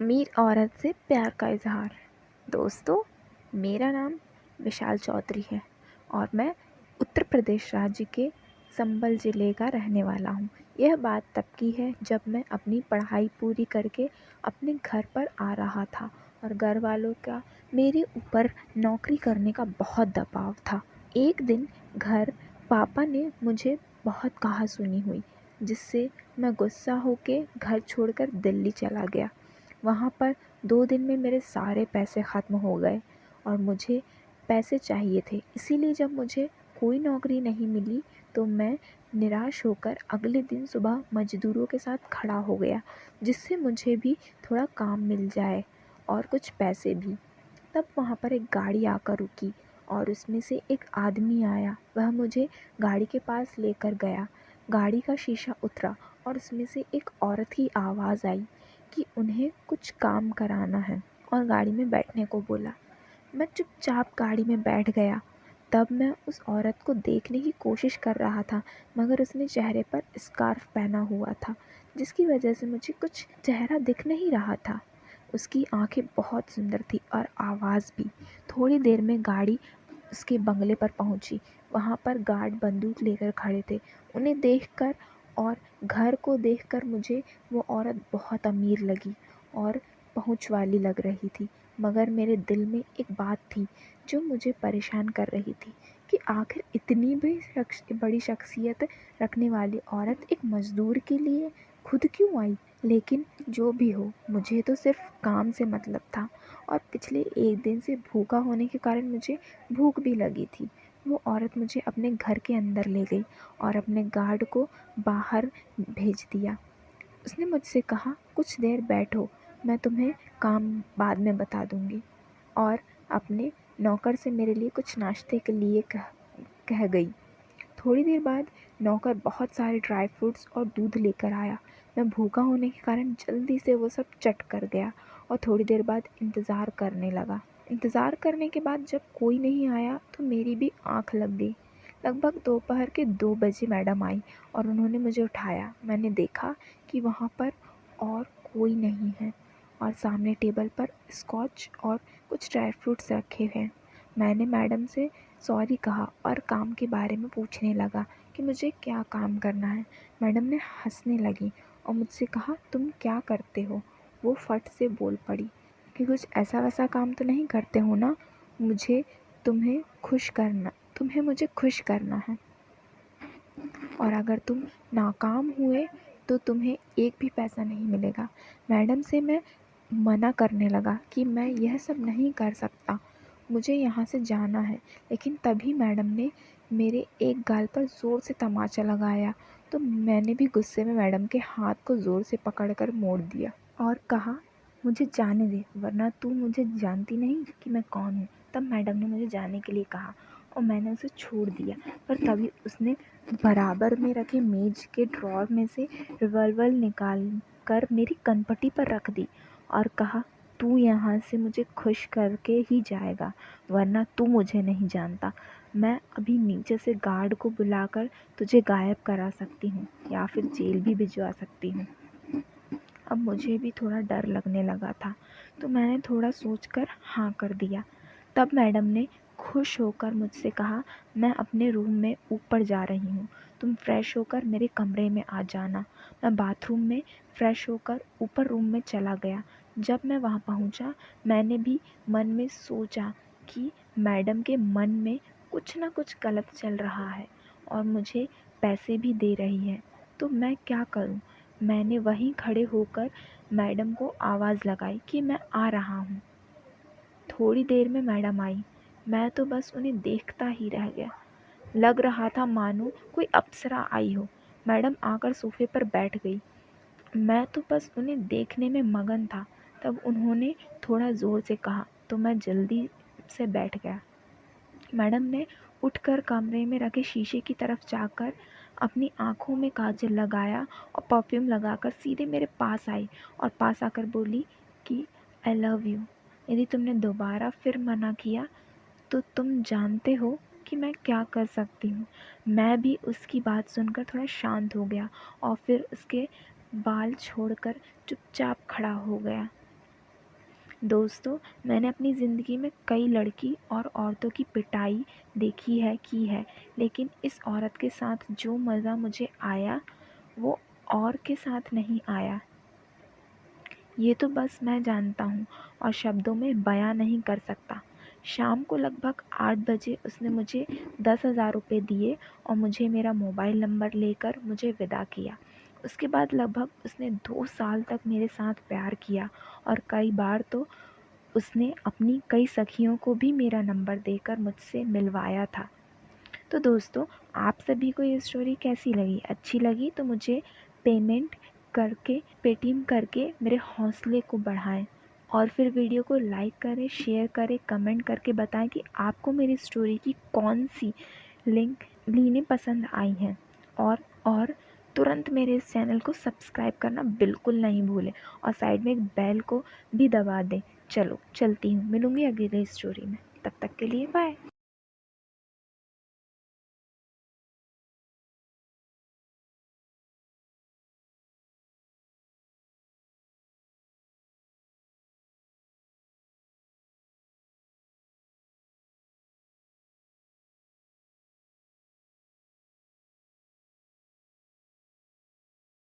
अमीर औरत से प्यार का इजहार। दोस्तों, मेरा नाम विशाल चौधरी है और मैं उत्तर प्रदेश राज्य के संबल ज़िले का रहने वाला हूँ। यह बात तब की है जब मैं अपनी पढ़ाई पूरी करके अपने घर पर आ रहा था और घर वालों का मेरे ऊपर नौकरी करने का बहुत दबाव था। एक दिन घर पापा ने मुझे बहुत कहा सुनी हुई, जिससे मैं गुस्सा होके घर छोड़कर दिल्ली चला गया। वहाँ पर 2 दिन में मेरे सारे पैसे ख़त्म हो गए और मुझे पैसे चाहिए थे। इसीलिए जब मुझे कोई नौकरी नहीं मिली तो मैं निराश होकर अगले दिन सुबह मज़दूरों के साथ खड़ा हो गया, जिससे मुझे भी थोड़ा काम मिल जाए और कुछ पैसे भी। तब वहाँ पर एक गाड़ी आकर रुकी और उसमें से एक आदमी आया। वह मुझे गाड़ी के पास लेकर गया। गाड़ी का शीशा उतरा और उसमें से एक औरत की आवाज़ आई कि उन्हें कुछ काम कराना है और गाड़ी में बैठने को बोला। मैं चुपचाप गाड़ी में बैठ गया। तब मैं उस औरत को देखने की कोशिश कर रहा था, मगर उसने चेहरे पर स्कार्फ पहना हुआ था, जिसकी वजह से मुझे कुछ चेहरा दिख नहीं रहा था। उसकी आंखें बहुत सुंदर थी और आवाज़ भी। थोड़ी देर में गाड़ी उसके बंगले पर पहुंची। वहाँ पर गार्ड बंदूक लेकर खड़े थे। उन्हें देखकर और घर को देखकर मुझे वो औरत बहुत अमीर लगी और पहुँच वाली लग रही थी। मगर मेरे दिल में एक बात थी जो मुझे परेशान कर रही थी कि आखिर इतनी भी बड़ी शख्सियत रखने वाली औरत एक मज़दूर के लिए खुद क्यों आई। लेकिन जो भी हो, मुझे तो सिर्फ काम से मतलब था और पिछले एक दिन से भूखा होने के कारण मुझे भूख भी लगी थी। वो औरत मुझे अपने घर के अंदर ले गई और अपने गार्ड को बाहर भेज दिया। उसने मुझसे कहा, कुछ देर बैठो, मैं तुम्हें काम बाद में बता दूंगी, और अपने नौकर से मेरे लिए कुछ नाश्ते के लिए कह गई। थोड़ी देर बाद नौकर बहुत सारे ड्राई फ्रूट्स और दूध लेकर आया। मैं भूखा होने के कारण जल्दी से वो सब चट कर गया और थोड़ी देर बाद इंतज़ार करने लगा। इंतज़ार करने के बाद जब कोई नहीं आया तो मेरी भी आँख लग गई। लगभग दोपहर के 2 बजे मैडम आई और उन्होंने मुझे उठाया। मैंने देखा कि वहाँ पर और कोई नहीं है और सामने टेबल पर स्कॉच और कुछ ड्राई फ्रूट्स रखे हैं। मैंने मैडम से सॉरी कहा और काम के बारे में पूछने लगा कि मुझे क्या काम करना है। मैडम ने हंसने लगी और मुझसे कहा, तुम क्या करते हो? वो फट से बोल पड़ी कि कुछ ऐसा वैसा काम तो नहीं करते हो ना? मुझे तुम्हें खुश करना तुम्हें मुझे खुश करना है, और अगर तुम नाकाम हुए तो तुम्हें एक भी पैसा नहीं मिलेगा। मैडम से मैं मना करने लगा कि मैं यह सब नहीं कर सकता, मुझे यहाँ से जाना है। लेकिन तभी मैडम ने मेरे एक गाल पर ज़ोर से तमाचा लगाया, तो मैंने भी गुस्से में मैडम के हाथ को ज़ोर से पकड़कर मोड़ दिया और कहा, मुझे जाने दे, वरना तू मुझे जानती नहीं कि मैं कौन हूँ। तब मैडम ने मुझे जाने के लिए कहा और मैंने उसे छोड़ दिया, पर तभी उसने बराबर में रखे मेज के ड्रॉर में से रिवॉल्वर निकाल कर मेरी कनपटी पर रख दी और कहा, तू यहाँ से मुझे खुश करके ही जाएगा, वरना तू मुझे नहीं जानता। मैं अभी नीचे से गार्ड को बुलाकर तुझे गायब करा सकती हूँ या फिर जेल भी भिजवा सकती हूँ। अब मुझे भी थोड़ा डर लगने लगा था, तो मैंने थोड़ा सोचकर हाँ कर दिया। तब मैडम ने खुश होकर मुझसे कहा, मैं अपने रूम में ऊपर जा रही हूँ, तुम फ्रेश होकर मेरे कमरे में आ जाना। मैं बाथरूम में फ्रेश होकर ऊपर रूम में चला गया। जब मैं वहाँ पहुँचा, मैंने भी मन में सोचा कि मैडम के मन में कुछ ना कुछ गलत चल रहा है और मुझे पैसे भी दे रही है, तो मैं क्या करूँ। मैंने वहीं खड़े होकर मैडम को आवाज़ लगाई कि मैं आ रहा हूँ। थोड़ी देर में मैडम आई। मैं तो बस उन्हें देखता ही रह गया। लग रहा था मानो कोई अप्सरा आई हो। मैडम आकर सोफे पर बैठ गई। मैं तो बस उन्हें देखने में मगन था। तब उन्होंने थोड़ा ज़ोर से कहा तो मैं जल्दी से बैठ गया। मैडम ने उठकर कमरे में रखे शीशे की तरफ जाकर अपनी आँखों में काजल लगाया और परफ्यूम लगाकर सीधे मेरे पास आई और पास आकर बोली कि आई लव यू। यदि तुमने दोबारा फिर मना किया तो तुम जानते हो कि मैं क्या कर सकती हूँ। मैं भी उसकी बात सुनकर थोड़ा शांत हो गया और फिर उसके बाल छोड़कर चुपचाप खड़ा हो गया। दोस्तों, मैंने अपनी ज़िंदगी में कई लड़की और औरतों की पिटाई देखी है, की है, लेकिन इस औरत के साथ जो मज़ा मुझे आया, वो और के साथ नहीं आया। ये तो बस मैं जानता हूँ और शब्दों में बयां नहीं कर सकता। शाम को लगभग 8 बजे उसने मुझे 10,000 रुपये दिए और मुझे मेरा मोबाइल नंबर लेकर मुझे विदा किया। उसके बाद लगभग उसने 2 साल तक मेरे साथ प्यार किया और कई बार तो उसने अपनी कई सखियों को भी मेरा नंबर देकर मुझसे मिलवाया था। तो दोस्तों, आप सभी को ये स्टोरी कैसी लगी? अच्छी लगी तो मुझे पेटीएम करके मेरे हौसले को बढ़ाएं और फिर वीडियो को लाइक करें, शेयर करें, कमेंट करके बताएं कि आपको मेरी स्टोरी की कौन सी लिंक लीनें पसंद आई हैं। और तुरंत मेरे इस चैनल को सब्सक्राइब करना बिल्कुल नहीं भूलें और साइड में एक बेल को भी दबा दें। चलो चलती हूँ, मिलूँगी अगली स्टोरी में। तब तक के लिए बाय।